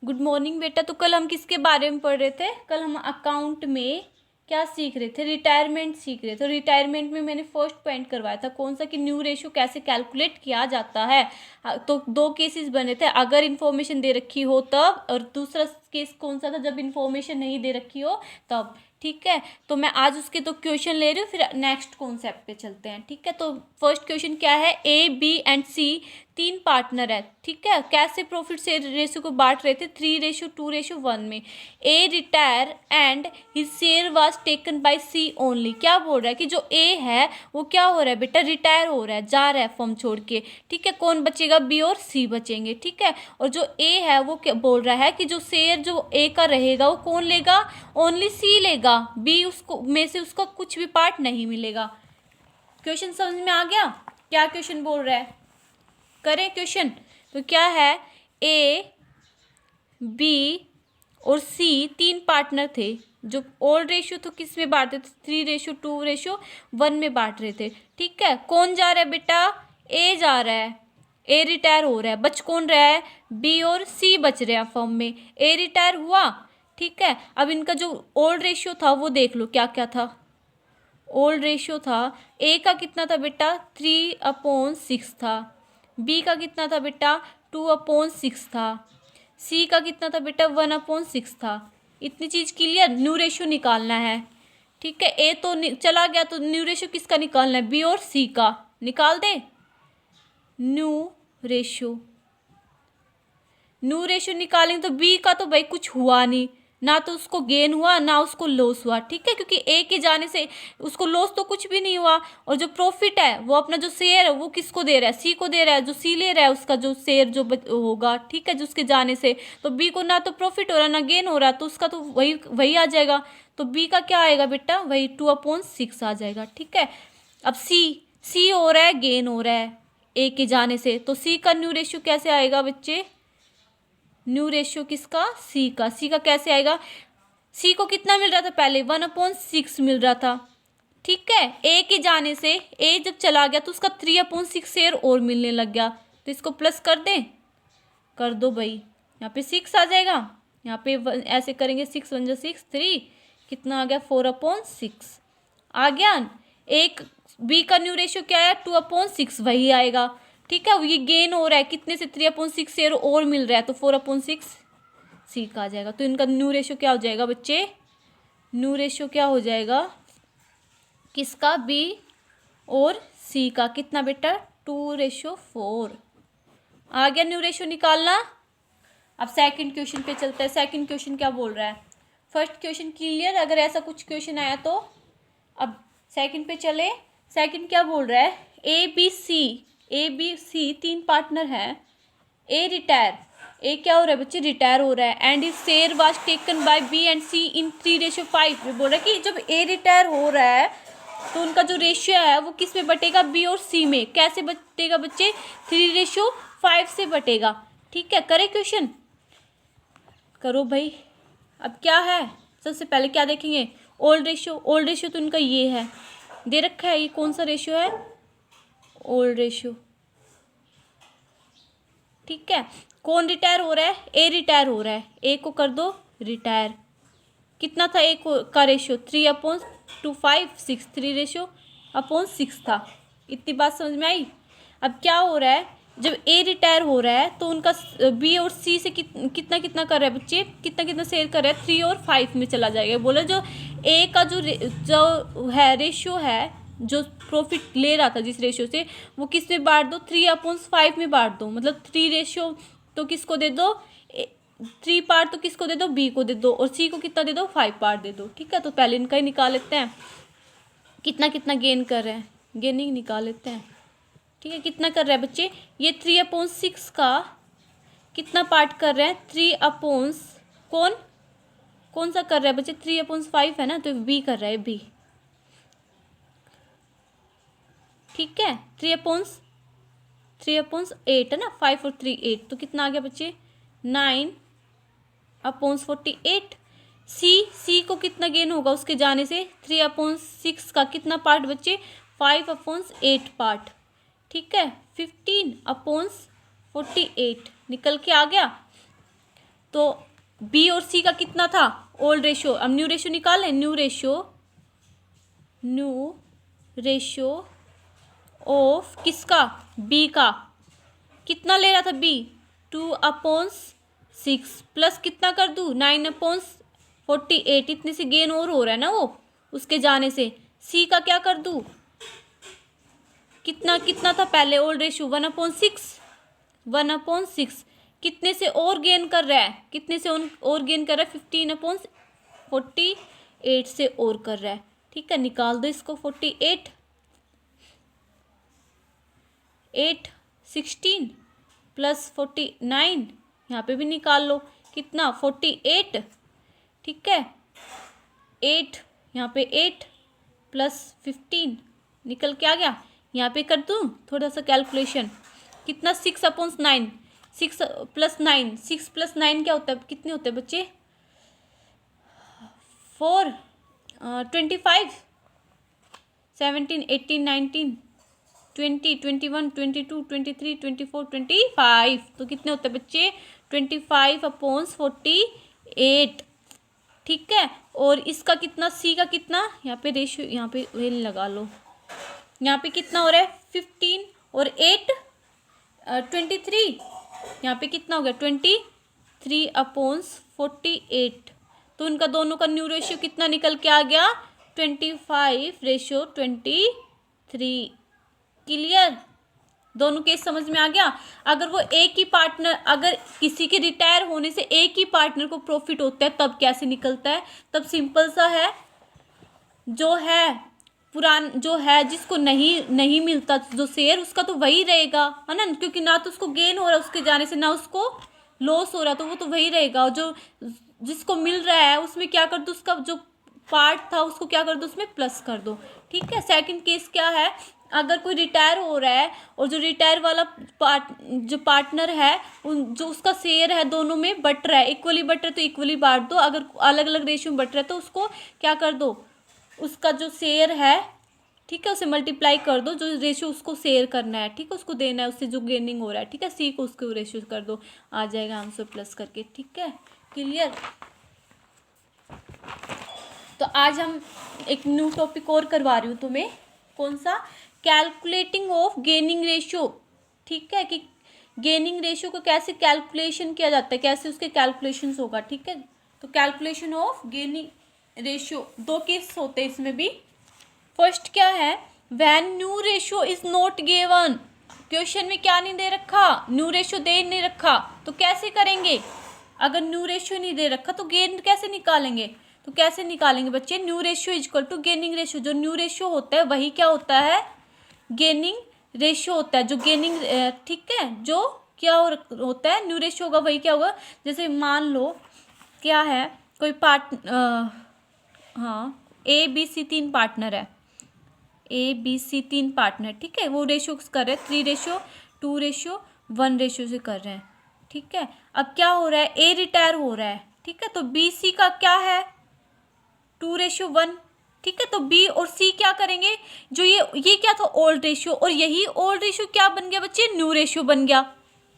Good morning बेटा। तो कल हम किसके बारे में पढ़ रहे थे? कल हम अकाउंट में क्या सीख रहे थे? रिटायरमेंट सीख रहे थे। रिटायरमेंट में मैंने फर्स्ट पॉइंट करवाया था कौन सा, कि न्यू रेशियो कैसे कैलकुलेट किया जाता है। तो दो केसेस बने थे, अगर इन्फॉर्मेशन दे रखी हो तब, और दूसरा केस कौन सा था, जब इन्फॉर्मेशन नहीं दे रखी हो तब। ठीक है, तो मैं आज उसके दो क्वेश्चन ले रही हूँ, फिर नेक्स्ट कॉन्सेप्ट पे चलते हैं। ठीक है, तो फर्स्ट क्वेश्चन क्या है? ए, बी एंड सी तीन पार्टनर है। ठीक है, कैसे प्रॉफिट शेयर रेशियो को बांट रहे थे? 3:2:1 में। A retire and his share was taken by C only. क्या बोल रहा है कि जो ए है वो क्या हो रहा है बेटा? रिटायर हो रहा है, जा रहा है फर्म छोड़ के। ठीक है, कौन बचेगा? बी और सी बचेंगे। ठीक है, और जो ए है वो क्या बोल रहा है कि जो शेयर जो ए का रहेगा वो कौन लेगा? ओनली सी लेगा। बी उसको में से उसका कुछ भी पार्ट नहीं मिलेगा। क्वेश्चन समझ में आ गया? क्या क्वेश्चन बोल रहा है? करें क्वेश्चन। तो क्या है? ए, बी और सी तीन पार्टनर थे जो ओल्ड रेशियो तो किस में बांटते थे? 3:2:1 में बांट रहे थे। ठीक है, कौन जा रहा है बेटा? ए जा रहा है। ए रिटायर हो रहा है, बच कौन रहा है? बी और सी बच रहे हैं फर्म में। ए रिटायर हुआ। ठीक है, अब इनका जो ओल्ड रेशियो था वो देख लो क्या क्या था। ओल्ड रेशियो था, ए का कितना था बेटा? 3/6 था। बी का कितना था बेटा? 2/6 था। सी का कितना था बेटा? 1/6 था। इतनी चीज क्लियर? न्यू रेशियो निकालना है। ठीक है, ए तो चला गया, तो न्यू रेशियो किसका निकालना है? बी और सी का। निकाल they knew ratio. New ratio निकालेंगे तो बी का तो भाई कुछ हुआ नहीं, ना तो उसको गेन हुआ ना उसको लॉस हुआ। ठीक है, क्योंकि ए के जाने से उसको लॉस तो कुछ भी नहीं हुआ। और जो प्रॉफिट है वो अपना जो शेयर है वो किसको दे रहा है? सी को दे रहा है। जो सी ले रहा है उसका जो शेयर जो होगा, ठीक है, जो उसके जाने से, तो बी को ना तो प्रॉफिट हो रहा ना गेन हो रहा, तो उसका तो वही वही आ जाएगा। तो बी का क्या आएगा बेटा? वही 2/6 आ जाएगा। ठीक है, अब सी हो रहा है, गेन हो रहा है ए के जाने से, तो सी का न्यू रेशियो कैसे आएगा बच्चे? न्यू रेशियो किसका? सी का। सी का कैसे आएगा? सी को कितना मिल रहा था पहले? 1/6 मिल रहा था। ठीक है, ए के जाने से ए जब चला गया तो उसका 3/6 शेयर और मिलने लग गया। तो इसको प्लस कर दें? कर दो भाई। यहाँ पे 6 आ जाएगा, यहाँ पे ऐसे करेंगे 6 1 जा 6 3, कितना आ गया? 4/6 आ गया। एक बी का न्यू रेशियो क्या है? 2/6 वही आएगा। ठीक है, ये गेन हो रहा है कितने से? 3/6 शेयर और मिल रहा है, तो 4/6 सी का आ जाएगा। तो इनका न्यू रेशियो क्या हो जाएगा बच्चे? न्यू रेशियो क्या हो जाएगा किसका? बी और सी का। कितना बेटा? 2:4 आ गया न्यू रेशियो निकालना। अब सेकंड क्वेश्चन पे चलते हैं। सेकंड क्वेश्चन क्या बोल रहा है? First question clear? अगर ऐसा कुछ क्वेश्चन आया तो अब सेकंड पे चले। सेकंड क्या बोल रहा है? ए बी सी तीन पार्टनर हैं। ए रिटायर, ए क्या हो रहा है बच्चे? रिटायर हो रहा है। And is share was taken by B and C in 3:5। बोल रहा है कि जब ए रिटायर हो रहा है तो उनका जो रेशियो है वो किस में बटेगा? बी और सी में। कैसे बटेगा बच्चे? 3:5 से बटेगा। ठीक है, करे क्वेश्चन? करो भाई। अब क्या है? सबसे पहले क्या देखेंगे? Old ratio. ओल्ड रेशियो तो उनका ये है, दे रखा है। ये कौन सा रेशियो है? Old ratio. ठीक है, कौन रिटायर हो रहा है? ए रिटायर हो रहा है। ए को कर दो रिटायर। कितना था ए का रेशियो? 3/256। 3:6 था। इतनी बात समझ में आई? अब क्या हो रहा है? जब ए रिटायर हो रहा है तो उनका बी और सी से कितना कितना कर रहा है बच्चे? कितना कितना शेयर कर रहा है? 3 और 5 में चला जाएगा। बोले जो ए का जो है रेशियो है, जो प्रॉफिट ले रहा था जिस रेशियो से, वो किस में बांट दो? 3/5 में बांट दो। मतलब 3 रेशियो तो किसको दे दो? 3 पार्ट तो किसको दे दो? बी को दे दो। और सी को कितना दे दो? 5 पार्ट दे दो। ठीक है, तो पहले इनका ही निकाल लेते हैं। कितना कितना गेन कर रहे हैं? गेनिंग निकाल लेते हैं। ठीक है, कितना कर रहा है बच्चे? ये 3/6 का कितना पार्ट कर रहे हैं? 3 कौन कौन सा कर रहा है बच्चे? 3/5 है ना, तो बी कर रहा है, बी। ठीक है, 3/8 है ना, 5 और 3 8, तो कितना आ गया बच्चे? 9/48। सी को कितना गेन होगा उसके जाने से? 3/6 का कितना पार्ट बच्चे? 5/8 पार्ट। ठीक है, 15/48 निकल के आ गया। तो बी और सी का कितना था ओल्ड रेशियो। अब न्यू रेशियो निकालें। न्यू रेशियो ऑफ किसका, बी का। कितना ले रहा था बी, 2/6 प्लस कितना कर दूँ 9/48। इतने से गेन और हो रहा है ना वो उसके जाने से। सी का क्या कर दूँ, कितना कितना था पहले ओल्ड रेशियो 1/6 कितने से और गेन कर रहा है, कितने से और गेन कर रहा है 15/48 से और कर रहा है। ठीक है, निकाल दो इसको। 48 8 16 प्लस 49, यहाँ पे भी निकाल लो कितना 48। ठीक है, 8 यहाँ पे 8 प्लस 15 निकल के आ गया। यहाँ पे कर दूँ थोड़ा सा कैलकुलेशन, कितना 6/9, 6 + 9, 6 + 9 क्या होता है, कितने होते हैं बच्चे 4 25 17 18 19 20 21 22 23 24 25, तो कितने होते हैं बच्चे 25/48। ठीक है, और इसका कितना सी का कितना, यहाँ पे रेशियो यहाँ पे वेल लगा लो, यहाँ पे कितना हो रहा है 15 और 8 23, यहाँ पे कितना हो गया 23/48। तो इनका दोनों का न्यू रेशियो कितना निकल के आ गया 25/23। क्लियर, दोनों केस समझ में आ गया। अगर वो एक ही पार्टनर, अगर किसी के रिटायर होने से एक ही पार्टनर को प्रॉफिट होता है तब कैसे निकलता है, तब सिंपल सा है, जो है जिसको नहीं मिलता जो शेयर, उसका तो वही रहेगा, है ना, क्योंकि ना तो उसको गेन हो रहा है उसके जाने से, ना उसको लॉस हो रहा, तो वो तो वही रहेगा। और जो जिसको मिल रहा है उसमें क्या कर दो, उसका जो पार्ट था उसको क्या कर दो, उसमें प्लस कर दो। ठीक है, सेकंड केस क्या है, अगर कोई रिटायर हो रहा है और जो रिटायर वाला जो पार्टनर है जो उसका शेयर है दोनों में बट रहा है, इक्वली बट रहा है तो इक्वली बांट दो। अगर अलग अलग रेशियो में बट रहा है तो उसको क्या कर दो, उसका जो शेयर है, ठीक है, उसे मल्टीप्लाई कर दो, जो रेशियो उसको शेयर करना है, ठीक है, उसको देना है, उससे जो गेनिंग हो रहा है, ठीक है, सी को उसको रेशियो कर दो, आ जाएगा आंसर प्लस करके। ठीक है, क्लियर। तो आज हम एक न्यू टॉपिक और करवा रही हूँ तुम्हें, कौन सा, कैलकुलेटिंग ऑफ गेनिंग रेशियो। ठीक है, कि गेनिंग रेशियो को कैसे कैलकुलेशन किया जाता है, कैसे उसके कैलकुलेशंस होगा। ठीक है, तो कैलकुलेशन ऑफ गेनिंग रेशियो, दो केस होते हैं इसमें भी। फर्स्ट क्या है, when new ratio is not given. Question में क्या नहीं दे रखा, न्यू रेशियो दे नहीं रखा, तो कैसे करेंगे। अगर न्यू रेशियो नहीं दे रखा तो गेन कैसे निकालेंगे, तो कैसे निकालेंगे बच्चे, new ratio equal to gaining ratio. जो न्यू रेशियो होता है वही क्या होता है, गेनिंग रेशियो होता है। जो गेनिंग, ठीक है, जो क्या होता है न्यू रेशियो होगा वही क्या होगा। जैसे मान लो क्या है, कोई ABC 3 पार्टनर है, ABC 3 पार्टनर, ठीक है, वो रेशियो कर रहे हैं 3:2:1 रेशियो से कर रहे हैं। ठीक है, अब क्या हो रहा है, ए रिटायर हो रहा है, ठीक है, तो BC का क्या है 2:1। ठीक है, तो बी और सी क्या करेंगे, जो ये क्या था ओल्ड रेशियो, और यही ओल्ड रेशियो क्या बन गया बच्चे, न्यू रेशियो बन गया,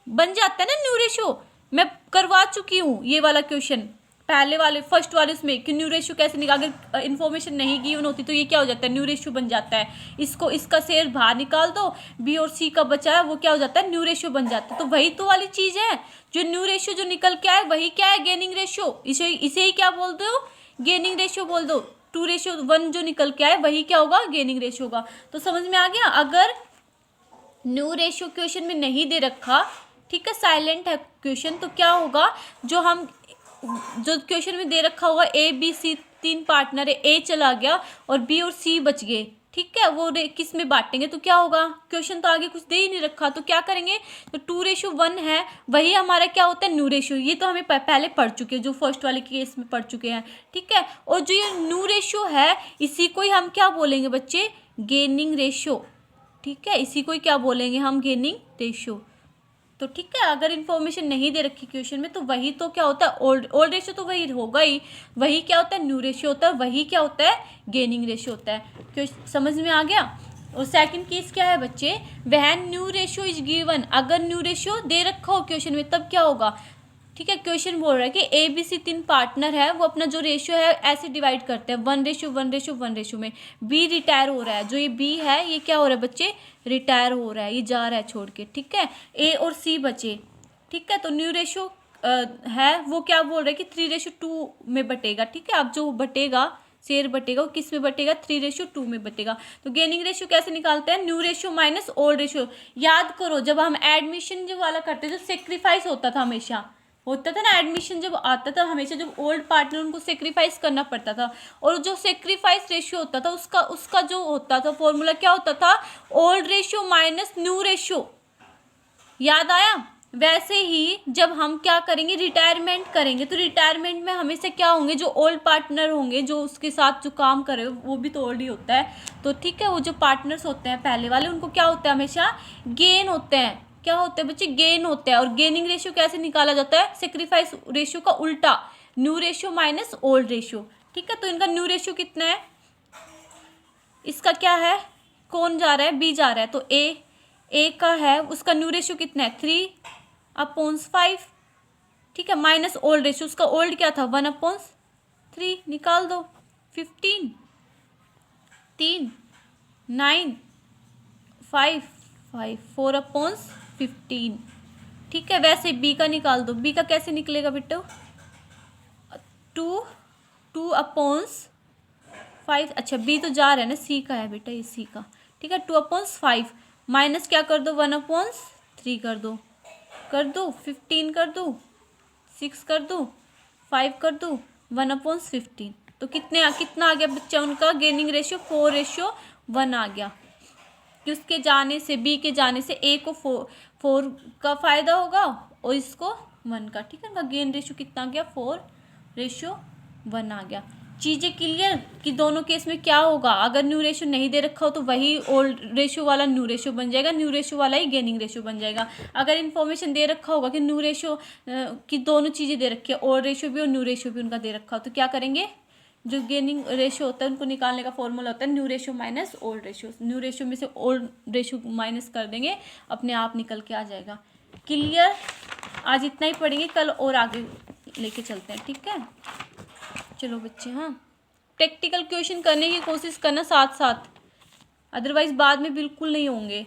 बन जाता है ना न्यू रेशियो। मैं करवा चुकी हूँ ये वाला क्वेश्चन पहले वाले फर्स्ट वाले उसमें, कि न्यू रेशियो कैसे निकाल, अगर इन्फॉर्मेशन नहीं गिवन होती तो ये क्या हो जाता है, न्यू रेशियो बन जाता है। इसको इसका शेयर बाहर निकाल दो, बी और सी का बचा है वो क्या हो जाता है, न्यू रेशियो बन जाता है। तो वही तो वाली चीज़ है, जो न्यू रेशियो जो निकल के आए वही क्या है, गेनिंग रेशियो। इसे ही क्या बोल दो, गेनिंग रेशियो बोल दो। 2:1 जो निकल के आए वही क्या होगा, गेनिंग रेशियो होगा। तो समझ में आ गया। अगर न्यू रेशियो क्वेश्चन में नहीं दे रखा, ठीक है, साइलेंट है क्वेश्चन, तो क्या होगा, जो क्वेश्चन में दे रखा होगा ABC 3 पार्टनर है, ए चला गया और बी और सी बच गए, ठीक है, वो किस में बांटेंगे, तो क्या होगा, क्वेश्चन तो आगे कुछ दे ही नहीं रखा, तो क्या करेंगे, तो 2:1 है वही हमारा क्या होता है, न्यू रेशियो। ये तो हमें पहले पढ़ चुके हैं, जो फर्स्ट वाले केस में पढ़ चुके हैं। ठीक है, और जो ये न्यू रेशियो है इसी को ही हम क्या बोलेंगे बच्चे, गेनिंग रेशियो। ठीक है, इसी को ही क्या बोलेंगे हम, गेनिंग रेशियो। तो ठीक है, अगर इन्फॉर्मेशन नहीं दे रखी क्वेश्चन में तो वही तो क्या होता है, ओल्ड रेशियो तो वही होगा ही, वही क्या होता है, न्यू रेशियो होता है, वही क्या होता है, गेनिंग रेशियो होता है। समझ में आ गया। और सेकंड केस क्या है बच्चे, when new ratio is given. अगर न्यू रेशियो दे रखा हो क्वेश्चन में तब क्या होगा, ठीक है। क्वेश्चन बोल रहा है कि ABC 3 पार्टनर है, वो अपना जो रेशियो है ऐसे डिवाइड करते हैं 1:1:1 में। बी रिटायर हो रहा है, जो ये बी है ये क्या हो रहा है बच्चे, रिटायर हो रहा है, ये जा रहा है छोड़ के। ठीक है, ए और सी बचे। ठीक है, तो न्यू रेशियो है वो क्या बोल रहा है कि 3:2 में बटेगा। ठीक है, अब जो बटेगा शेयर बटेगा वो किस में बटेगा, 3:2 में बटेगा। तो गेनिंग रेशियो कैसे निकालते हैं, new ratio minus old ratio. याद करो जब हम एडमिशन जो वाला करते जो सेक्रीफाइस होता था, हमेशा होता था ना एडमिशन जब आता था, हमेशा जब ओल्ड पार्टनर उनको सेक्रीफाइस करना पड़ता था, और जो सेक्रीफाइस रेशियो होता था उसका जो होता था फॉर्मूला क्या होता था, old ratio minus new ratio. याद आया। वैसे ही जब हम क्या करेंगे, रिटायरमेंट करेंगे, तो रिटायरमेंट में हमेशा क्या होंगे, जो ओल्ड पार्टनर होंगे जो उसके साथ जो काम करे वो भी तो ओल्ड ही होता है। तो ठीक है, वो जो पार्टनर्स होते हैं पहले वाले उनको क्या होता है, हमेशा गेन होते हैं। क्या होते हैं बच्चे, गेन होते हैं। और गेनिंग रेशियो कैसे निकाला जाता है, सेक्रीफाइस रेशियो का उल्टा, new ratio minus old ratio. ठीक है, तो इनका न्यू रेशियो कितना है, इसका क्या है, कौन जा रहा है, बी जा रहा है, तो ए का है, उसका न्यू रेशियो कितना है 3/5। ठीक है, माइनस ओल्ड रेशियो, उसका ओल्ड क्या था 1/3, निकाल दो। 15 3 9 5 5 4/15। ठीक है, वैसे बी का निकाल दो। बी का कैसे निकलेगा बेटो, 2/5। अच्छा बी तो जा रहा है ना, सी का है बेटा, ये सी का। ठीक है, 2/5 माइनस क्या कर दो 1/3 कर दो, 15 कर दो, 6 कर दो, 5 कर दो, 1/15। तो कितना आ गया बच्चा उनका गेनिंग रेशियो 4:1 आ गया। कि उसके जाने से, बी के जाने से ए को 4 का फायदा होगा और इसको 1 का। ठीक है, उनका गेन रेशियो कितना आ गया 4:1 आ गया। चीज़ें क्लियर कि दोनों केस में क्या होगा, अगर न्यू रेशियो नहीं दे रखा हो तो वही ओल्ड रेशियो वाला न्यू रेशियो बन जाएगा, न्यू रेशियो वाला ही गेनिंग रेशियो बन जाएगा। अगर इन्फॉर्मेशन दे रखा होगा कि न्यू रेशियो की दोनों चीज़ें दे रखी है, ओल्ड रेशियो भी और न्यू रेशियो भी उनका दे रखा हो, तो क्या करेंगे, जो गेनिंग रेशियो होता है उनको निकालने का फॉर्मूला होता है new ratio minus old ratio. New ratio में से ओल्ड रेशियो माइनस कर देंगे, अपने आप निकल के आ जाएगा। क्लियर, आज इतना ही पढ़ेंगे, कल और आगे लेके चलते हैं। ठीक है, चलो बच्चे, हाँ प्रैक्टिकल क्वेश्चन करने की कोशिश करना साथ साथ, अदरवाइज बाद में बिल्कुल नहीं होंगे।